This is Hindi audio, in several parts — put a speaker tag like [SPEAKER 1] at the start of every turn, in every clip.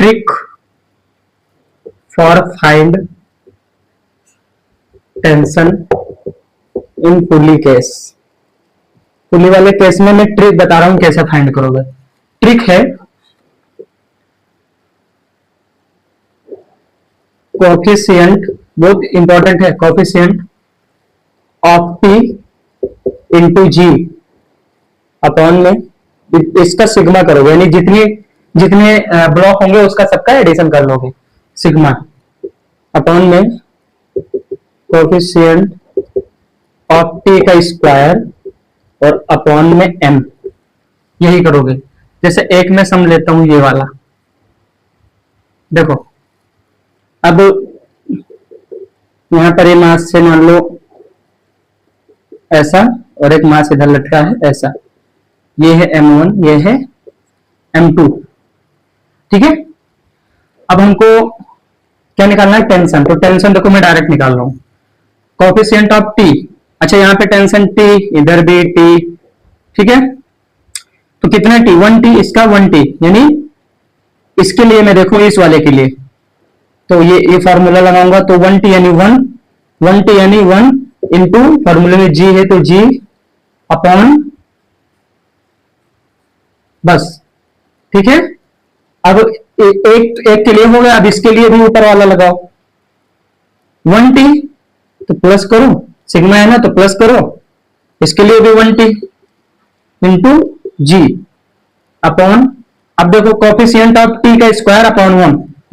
[SPEAKER 1] trick for find tension in pulley case। पुली वाले केस में मैं ट्रिक बता रहा हूं कैसे फाइंड करोगे। ट्रिक है कोफिशिएंट, बहुत इंपॉर्टेंट है, coefficient of T into G upon में इसका सिग्मा करोगे, यानी जितने जितने ब्लॉक होंगे उसका सबका एडिशन कर लोगे, सिग्मा अपॉन में कोफिशिएंट ऑफ टी का स्क्वायर और अपॉन में m, यही करोगे। जैसे एक में सम लेता हूं ये वाला, देखो अब यहां पर ये मास से मान लो ऐसा और एक मास इधर लटका है ऐसा, ये है m1, ये है m2, ठीक है। अब हमको क्या निकालना है, टेंशन। तो टेंशन देखो मैं डायरेक्ट निकाल रहा हूं, कोफिशिएंट ऑफ टी, अच्छा यहाँ पे टेंशन टी, इधर भी टी, ठीक है। तो कितना टी, 1t, इसका 1t, यानी इसके लिए मैं देखूं इस वाले के लिए तो ये फॉर्मूला लगाऊंगा, तो 1t यानी 1t यानी 1 इंटू फॉर्मूले में g है तो g अपॉन, बस ठीक है। अब एक के लिए हो गया, अब इसके लिए भी ऊपर वाला लगाओ, 1t तो प्लस करो, सिग्मा है ना तो प्लस करो, इसके लिए भी 1t इंटू जी अपॉन, अब देखो कोफिशिएंट ऑफ टी का स्क्वायर अपॉन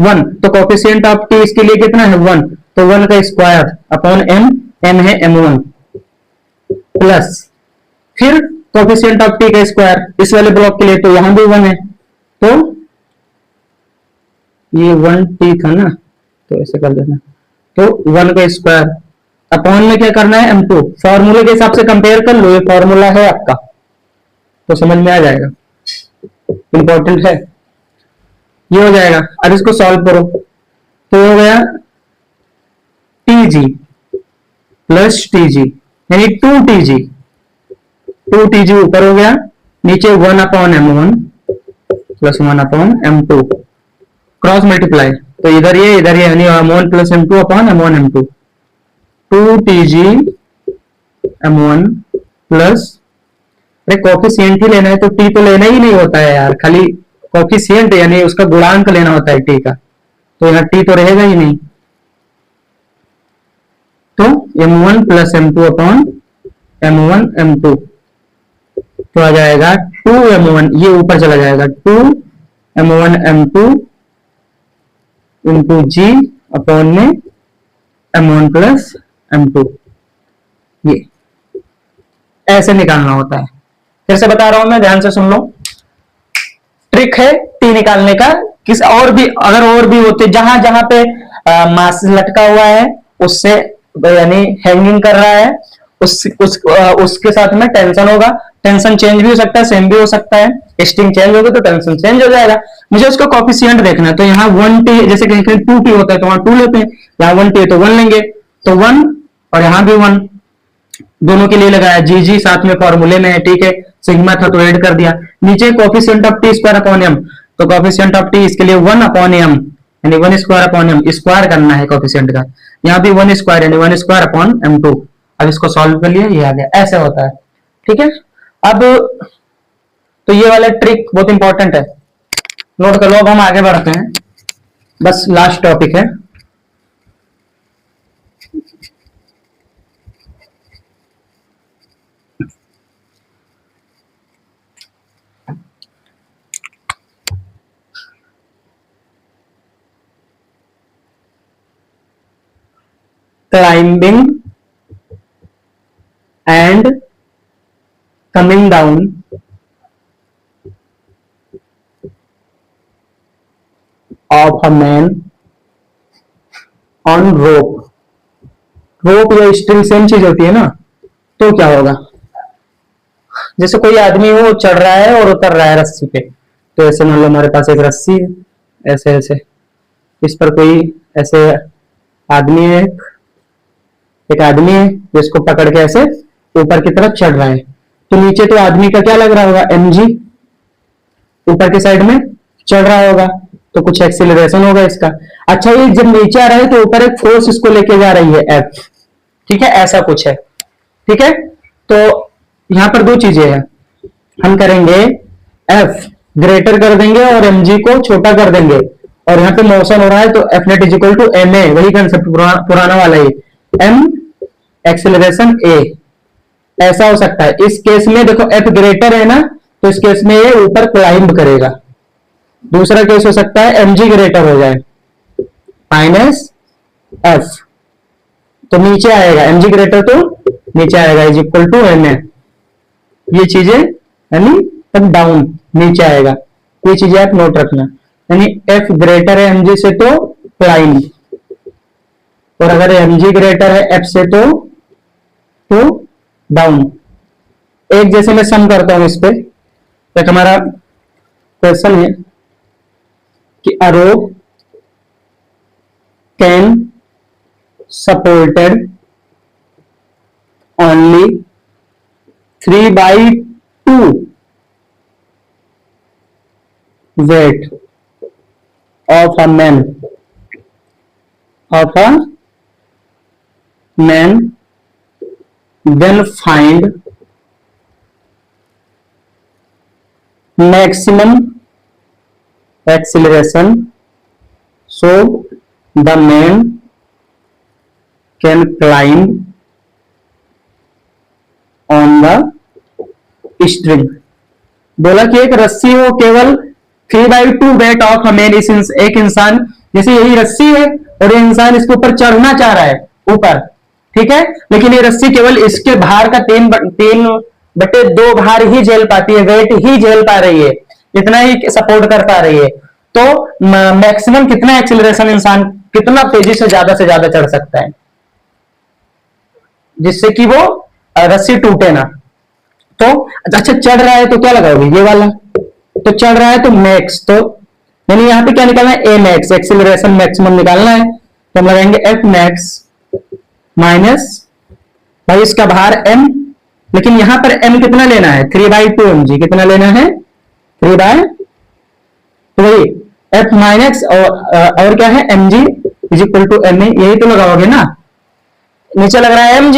[SPEAKER 1] 1, तो कोफिशिएंट ऑफ टी इसके लिए कितना है 1, तो 1 का स्क्वायर अपॉन m है m1 प्लस फिर कोफिशिएंट ऑफ टी का स्क्वायर इस वाले ब्लॉक के लिए, तो यहां भी 1 है, तो ये 1t था ना तो ऐसे कर देना, तो 1 का स्क्वायर अपॉन में क्या करना है m2, फॉर्मूले के हिसाब से कंपेयर कर लो, ये फॉर्मूला है आपका तो समझ में आ जाएगा, इंपॉर्टेंट है, ये हो जाएगा। अब इसको सॉल्व करो तो हो गया tg प्लस tg यानी 2tg ऊपर हो गया, नीचे 1 upon m1 plus 1 upon m2 cross multiply, तो इधर ये यानी m1 plus m2 upon m1 m2, 2tg m1 plus, अरे कोफिशिएंट ही लेना है तो t तो लेना ही नहीं होता है यार, खाली कोफिशिएंट यानी उसका गुणांक लेना होता है t का, तो यहाँ t तो रहेगा ही नहीं, तो m1 plus m2 upon m1 m2 तो आ जाएगा 2m1, ये ऊपर चला जाएगा 2m1 m2 into G upon में m1 प्लस m2, ये ऐसे निकालना होता है। फिर से बता रहा हूं मैं, ध्यान से सुन लो, ट्रिक है टी निकालने का। किस और भी अगर और भी होते, जहां जहां पे मास लटका हुआ है उससे यानी हैंगिंग कर रहा है उसके साथ में टेंशन होगा, टेंशन चेंज भी हो सकता है, सेम भी हो सकता है, स्ट्रिंग चेंज होगी तो टेंशन चेंज हो जाएगा। मुझे उसका कोफिशिएंट देखना है, तो यहाँ 1t, जैसे कहीं कहीं 2t होता है तो वहां 2 लेते हैं, यहाँ 1t है तो 1 लेंगे, तो 1 और यहाँ भी 1, दोनों के लिए लगाया, जी साथ में फॉर्मूले में है, ठीक है, सिग्मा था तो ऐड कर दिया, नीचे coefficient of T square upon m, तो कोफिशिएंट ऑफ टी इसके लिए 1 अपॉन m यानी 1 स्क्वायर अपॉन m, स्क्वायर करना है कोफिशिएंट का, यहाँ भी 1 स्क्वायर यानी 1 स्क्वायर अपॉन m2। अब इसको सॉल्व कर लिया, ये आ गया, ऐसे होता है, ठीक है। अब तो ये वाला ट्रिक बहुत इंपॉर्टेंट है, नोट कर लो। अब हम आगे बढ़ते हैं, बस लास्ट टॉपिक है, climbing and coming down of a man on rope। रोप या स्ट्रिंग सेम चीज होती है ना, तो क्या होगा, जैसे कोई आदमी वो चढ़ रहा है और उतर रहा है रस्सी पे, तो ऐसे मान लो हमारे पास एक रस्सी है, ऐसे ऐसे इस पर कोई ऐसे आदमी है, एक आदमी है जिसको पकड़ के ऐसे ऊपर की तरफ चढ़ रहा है, तो नीचे तो आदमी का क्या लग रहा होगा, mg, ऊपर की साइड में चढ़ रहा होगा, तो तो कुछ एक्सीलरेशन होगा इसका। अच्छा, ये जब नीचे आ रहा है तो ऊपर एक फोर्स इसको लेके जा रही है एफ, ठीक है, ऐसा कुछ है, ठीक है। तो यहां पर दो चीजें हैं, हम करेंगे एफ ग्रेटर कर देंगे और mg को छोटा कर देंगे, और यहाँ पे मोशन हो रहा है तो F net is equal to M A, वही कंसेप्ट पुराना वाला ही, एम एक्सेलरेशन ए, ऐसा हो सकता है। इस केस में देखो एफ ग्रेटर है ना, तो इस केस में ये ऊपर क्लाइंब करेगा। दूसरा केस हो सकता है mg ग्रेटर हो जाए माइनस एफ, तो नीचे आएगा, mg ग्रेटर तो नीचे आएगा is equal to M A, ये चीजें यानी तब डाउन नीचे आएगा, ये चीजें आप नोट रखना। यानी एफ ग्रेटर है mg से तो क्लाइंब, और अगर mg ग्रेटर है एफ से तो डाउन। एक जैसे मैं सम करता हूं इस पे, एक हमारा क्वेश्चन है कि a rope can supported only 3/2 weight of a man then find maximum acceleration so the man can climb on the string। बोला कि एक रस्सी हो केवल 3/2 वेट ऑफ हमें एक इंसान, जैसे यही रस्सी है और ये इंसान इसके ऊपर चढ़ना चाह रहा है ऊपर, ठीक है, लेकिन ये रस्सी केवल इसके भार का 3/2 भार ही झेल पाती है, वेट ही झेल पा रही है, इतना ही सपोर्ट कर पा रही है। तो मैक्सिमम कितना एक्सीलरेशन इंसान कितना तेजी से ज्यादा चढ़ सकता है जिससे कि वो रस्सी टूटे ना। तो अच्छा, चढ़ रहा है तो क्या लगाओगे, ये वाला, तो चढ़ रहा है तो मैक्स, तो यानी यहां पे क्या निकालना है, ए मैक्स, एक्सीलरेशन मैक्सिमम निकालना है, तो हम लगाएंगे एफ मैक्स माइनस, भाई इसका भार m, लेकिन यहां पर m कितना लेना है, 3/2 mg, कितना लेना है 3/2, एफ माइनस और क्या है mg is equal to M A, यही तो लगाओगे ना, नीचे लग रहा है mg,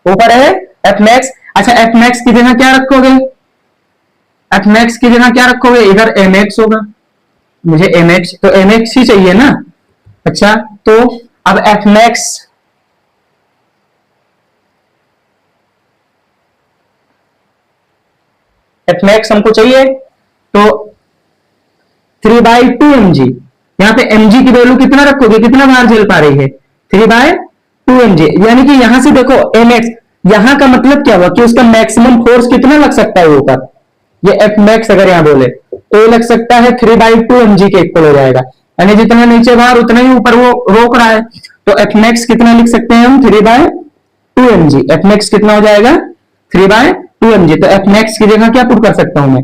[SPEAKER 1] ऊपर है एफ मैक्स। अच्छा, एफ मैक्स की जगह क्या रखोगे, एफ मैक्स की जगह क्या रखोगे, इधर एम एक्स होगा, मुझे एम एक्स, तो एम एक्स ही चाहिए ना। अच्छा, तो अब एफ मैक्स हमको चाहिए, तो 3/2 mg, यहां पे mg की वैल्यू कितना रखोगे, कितना भार झेल पा रही है 3/2 mg, यानी कि यहां से देखो mx, यहां का मतलब क्या हुआ कि उसका मैक्सिमम फोर्स कितना लग सकता है ऊपर, ये एफ मैक्स अगर यहां बोले तो ये लग सकता है 3/2 mg के इक्वल हो जाएगा, यानी जितना नीचे बाहर उतना ही ऊपर वो रोक रहा है। तो एफ मैक्स कितना लिख सकते हैं हम, 3/2 mg, एफ मैक्स कितना हो जाएगा 3/2 mg, तो एफ मैक्स की जगह क्या पुट कर सकता हूं मैं,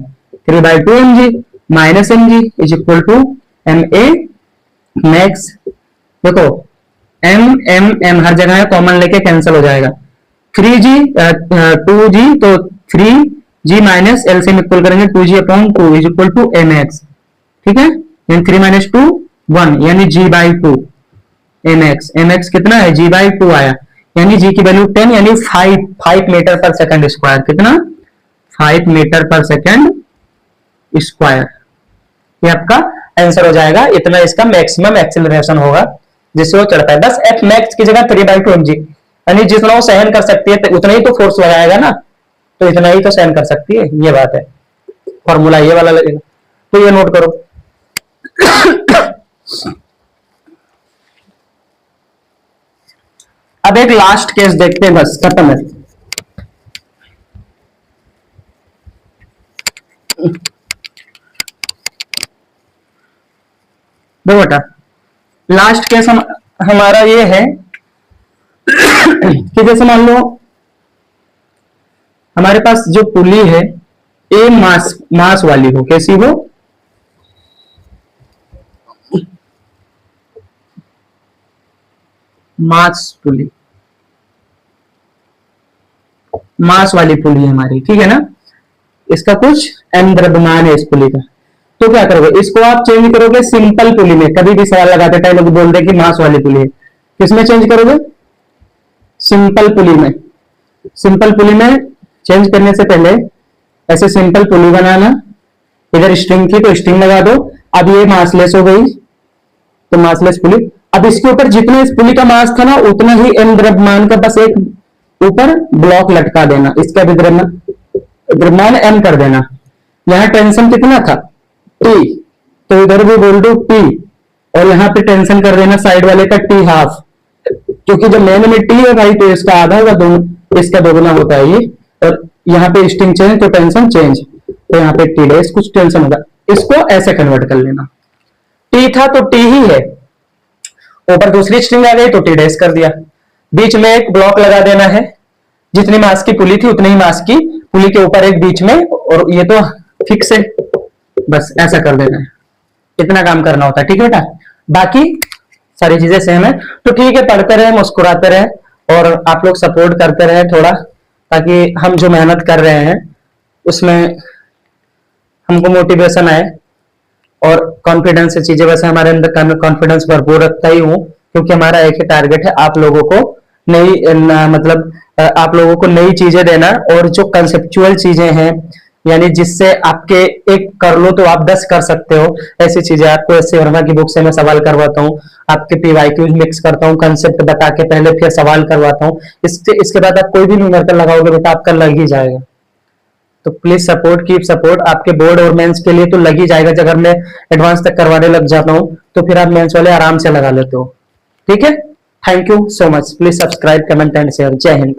[SPEAKER 1] 3/2 mg minus mg is equal to M A max. देखो एम हर जगह है, कॉमन लेके कैंसिल हो जाएगा, 3g 2g, तो 3g माइनस एलसीएम इक्वल करेंगे 2g upon 2 is equal to M X, ठीक है, 3 माइनस 2 1, यानी g/2 एम एक्स कितना है g/2 आया, यानी g की वैल्यू 10, यानी 5 मीटर पर सेकंड स्क्वायर, कितना 5 मीटर पर सेकंड स्क्वायर, ये आपका आंसर हो जाएगा। इतना इसका मैक्सिमम एक्सीलरेशन होगा जिससे वो चढ़ता है। बस एफ मैक्स की जगह 3/2 mg, यानी जितना वो सहन कर सकती है उतना ही तो फोर्स लगाएगा ना, तो इतना ही तो सहन कर सकती है, ये बात है, फॉर्मूला ये वाला लगेगा, तो ये नोट करो। अब एक लास्ट केस देखते हैं, बस खत्म है। देखो बेटा, लास्ट केस हमारा ये है कि जैसे मान लो हमारे पास जो पुली है ए मास वाली हो, कैसी हो, मास पुली, मास वाली पुली है हमारी, ठीक है ना, इसका कुछ m द्रव्यमान है इस पुली का, तो क्या करोगे, इसको आप चेंज करोगे सिंपल पुली में। कभी भी सवाल लगाते टाइम लोग बोल दे कि मास वाली पुली है, किसमें चेंज करोगे, सिंपल पुली में। सिंपल पुली में चेंज करने से पहले ऐसे सिंपल पुली बनाना, इधर स्ट्रिंग थी तो स्ट्रिंग लगा दो। अब ये मासलेस हो गई तो मासलेस पुली। अब इसके ऊपर जितने इस पुली का मास था ना उतना ही m द्रव्यमान का बस एक ऊपर ब्लॉक लटका देना, इसका भी द्रव्यमान m कर देना। यहां टेंशन कितना था, T, तो इधर भी बोल दो T, और यहाँ पे टेंशन कर देना साइड वाले का T हाफ, क्योंकि जब मेन में T है भाई तो इसका आधा होगा, दोनों इसका दोगुना होता है ये। और यहाँ पे स्ट्रिंग चेंज तो टेंशन चेंज, तो यहाँ पे T डैश कुछ टेंशन होगा, इसको ऐसे कन्वर्ट कर लेना। T था तो T ही है, ऊपर दूसरी स्ट्रिंग आ गई तो T डैश कर दिया। बीच में एक ब्लॉक लगा देना है, जितनी मास की पुली थी उतनी ही मास की पुली के ऊपर एक बीच में, और ये तो फिक्स है, बस ऐसा कर देना है। इतना काम करना होता है, ठीक है बेटा। बाकी सारी चीजें सेम है। तो ठीक है, पढ़ते रहे, मुस्कुराते रहे, और आप लोग सपोर्ट करते रहे थोड़ा, ताकि हम जो मेहनत कर रहे हैं उसमें हमको मोटिवेशन आए और कॉन्फिडेंस से चीजें। वैसे हमारे अंदर कॉन्फिडेंस भरपूर रखता ही हूँ, क्योंकि हमारा एक ही टारगेट है, आप लोगों को मतलब आप लोगों को नई चीजें देना, और जो कंसेप्चुअल चीजें हैं, यानी जिससे आपके एक कर लो तो आप 10 कर सकते हो, ऐसी चीजें आपको एससी वर्मा की बुक से मैं सवाल करवाता हूँ, आपके पीवाईक्यूज मिक्स करता हूँ, कंसेप्ट बता के पहले फिर सवाल करवाता हूँ। इसके बाद आप कोई भी न्यूमेरिकल लगाओगे बेटा आपका लग ही जाएगा। तो प्लीज सपोर्ट, कीप सपोर्ट। आपके बोर्ड और मेंस के लिए तो लग ही जाएगा, अगर मैं एडवांस तक करवाने लग जाता हूँ तो फिर आप मेंस वाले आराम से लगा लेते हो, ठीक है। Thank you so much, please subscribe, comment and share. जय हिंद।